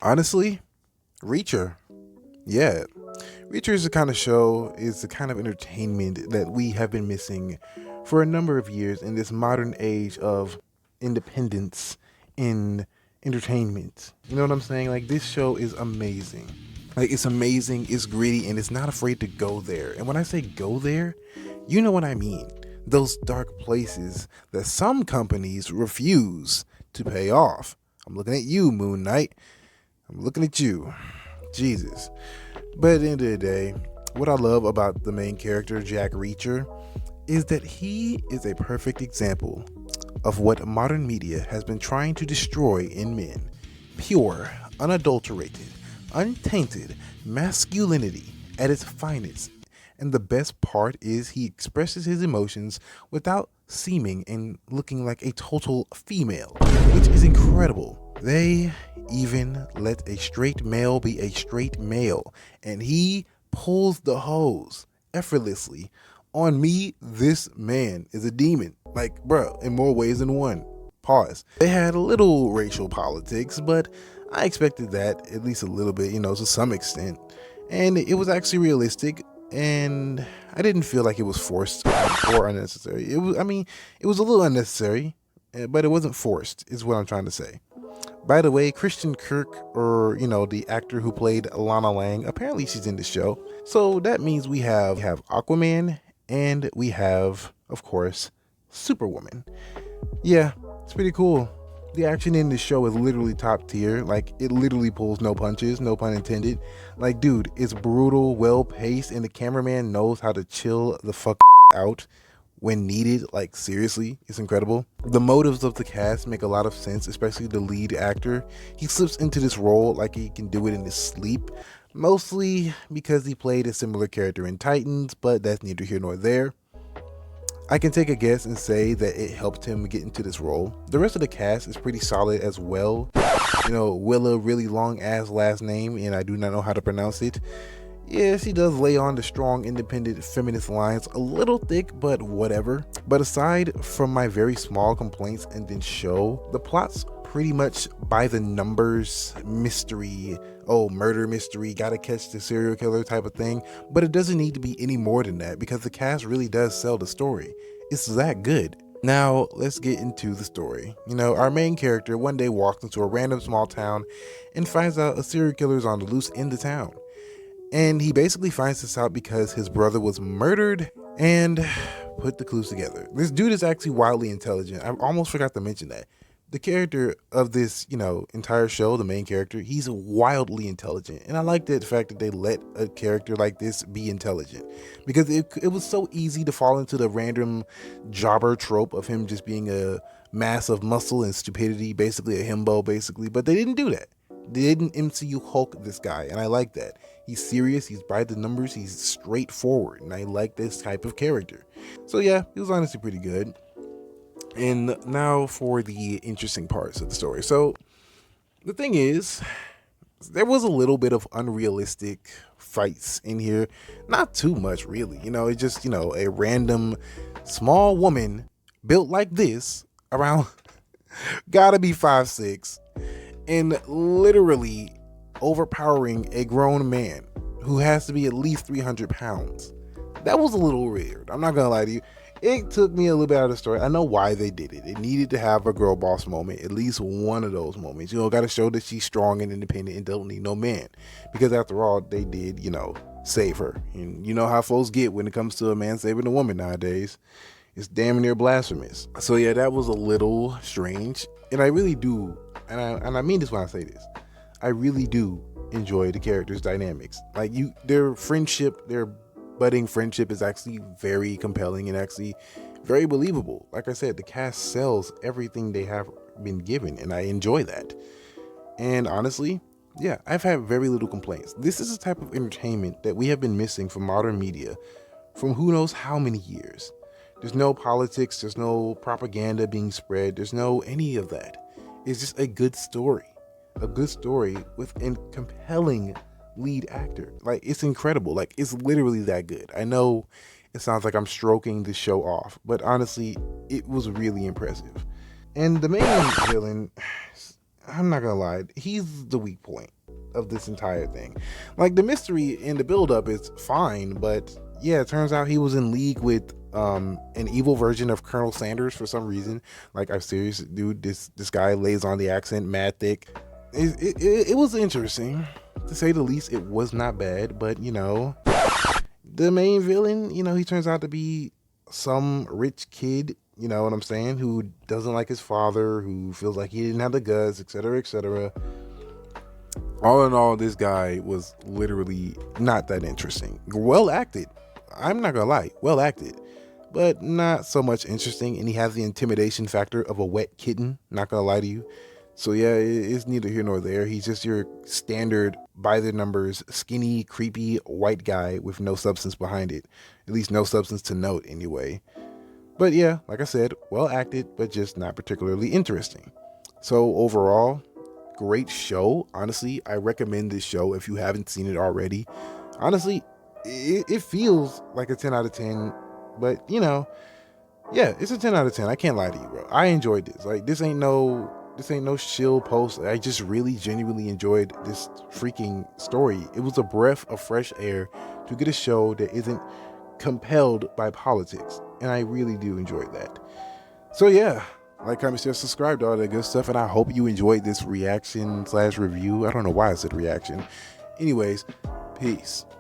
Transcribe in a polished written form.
Honestly, Reacher. Yeah. Reacher is the kind of show, is the kind of entertainment that we have been missing for a number of years in this modern age of independence in entertainment. You know what I'm saying? Like, this show is amazing. Like, it's amazing, it's gritty, and it's not afraid to go there. And when I say go there, you know what I mean. Those dark places that some companies refuse to pay off. I'm looking at you, Moon Knight. I'm looking at you. Jesus. But at the end of the day, what I love about the main character, Jack Reacher, is that he is a perfect example of what modern media has been trying to destroy in men: pure, unadulterated, untainted masculinity at its finest. And the best part is he expresses his emotions without seeming and looking like a total female, which is incredible. They even let a straight male be a straight male, and he pulls the hose effortlessly. On me, this man is a demon. Like, bro, in more ways than one. Pause. They had a little racial politics, but I expected that at least a little bit, to some extent. And it was actually realistic, and I didn't feel like it was forced or unnecessary. It was a little unnecessary, but it wasn't forced, is what I'm trying to say. By the way, Christian Kirk, or the actor who played Lana Lang, apparently she's in the show. So that means we have Aquaman, and we have, of course, Superwoman. Yeah, it's pretty cool. The action in this show is literally top tier. Like, it literally pulls no punches, no pun intended. Like, dude, it's brutal, well paced, and the cameraman knows how to chill the fuck out when needed. Like, seriously, it's incredible. The motives of the cast make a lot of sense, especially the lead actor. He slips into this role like he can do it in his sleep, mostly because he played a similar character in Titans, but that's neither here nor there. I can take a guess and say that it helped him get into this role. The rest of the cast is pretty solid as well. Willa, really long ass last name, and I do not know how to pronounce it. Yeah, she does lay on the strong, independent, feminist lines a little thick, but whatever. But aside from my very small complaints in this show, the plot's pretty much by the numbers mystery. Oh, murder mystery, gotta catch the serial killer type of thing. But it doesn't need to be any more than that because the cast really does sell the story. It's that good. Now, let's get into the story. Our main character one day walks into a random small town and finds out a serial killer is on the loose in the town. And he basically finds this out because his brother was murdered and put the clues together. This dude is actually wildly intelligent. I almost forgot to mention that. The character of this, entire show, the main character, he's wildly intelligent. And I like the fact that they let a character like this be intelligent, because it was so easy to fall into the random jobber trope of him just being a mass of muscle and stupidity, basically a himbo, basically. But they didn't do that. They didn't MCU Hulk this guy, and I like that. He's serious, he's by the numbers, he's straightforward, and I like this type of character. So yeah, he was honestly pretty good. And now for the interesting parts of the story. So the thing is, there was a little bit of unrealistic fights in here. Not too much, really. It's just, a random small woman built like this, around, gotta be 5'6", and literally overpowering a grown man who has to be at least 300 pounds. That was a little weird. I'm not gonna lie to you. It took me a little bit out of the story. I know why they did it. It needed to have a girl boss moment, at least one of those moments. Gotta show that she's strong and independent and don't need no man. Because after all, they did, save her. And you know how folks get when it comes to a man saving a woman nowadays. It's damn near blasphemous. So yeah, that was a little strange. And I really do, and I mean this when I say this, I really do enjoy the characters' dynamics. Like, their friendship, their budding friendship is actually very compelling and actually very believable. Like I said, the cast sells everything they have been given, and I enjoy that. And honestly, yeah, I've had very little complaints. This is a type of entertainment that we have been missing from modern media from who knows how many years. There's no politics, there's no propaganda being spread, there's no any of that. It's just a good story with a compelling lead actor. Like, it's incredible. Like, it's literally that good. I know it sounds like I'm stroking the show off, but honestly, it was really impressive. And the main villain, I'm not gonna lie, he's the weak point of this entire thing. Like, the mystery in the build-up is fine, but yeah, it turns out he was in league with an evil version of Colonel Sanders for some reason. Like, I'm serious, dude. This guy lays on the accent mad thick. It was interesting, to say the least. It was not bad, but the main villain, he turns out to be some rich kid, you know what I'm saying, who doesn't like his father, who feels like he didn't have the guts, etc., etc. All in all, this guy was literally not that interesting. Well acted. I'm not gonna lie, well acted, but not so much interesting. And he has the intimidation factor of a wet kitten. Not gonna lie to you. So yeah, it's neither here nor there. He's just your standard, by the numbers, skinny, creepy white guy with no substance behind it. At least no substance to note, anyway. But yeah, like I said, well acted, but just not particularly interesting. So overall, great show. Honestly, I recommend this show if you haven't seen it already. Honestly, it feels like a 10 out of 10, but yeah, it's a 10 out of 10. I can't lie to you, bro. I enjoyed this. Like, this ain't no shill post. I just really genuinely enjoyed this freaking story. It was a breath of fresh air to get a show that isn't compelled by politics, and I really do enjoy that. So yeah, like, comment, share, subscribe to all that good stuff, and I hope you enjoyed this reaction slash review. I don't know why I said reaction. Anyways, peace.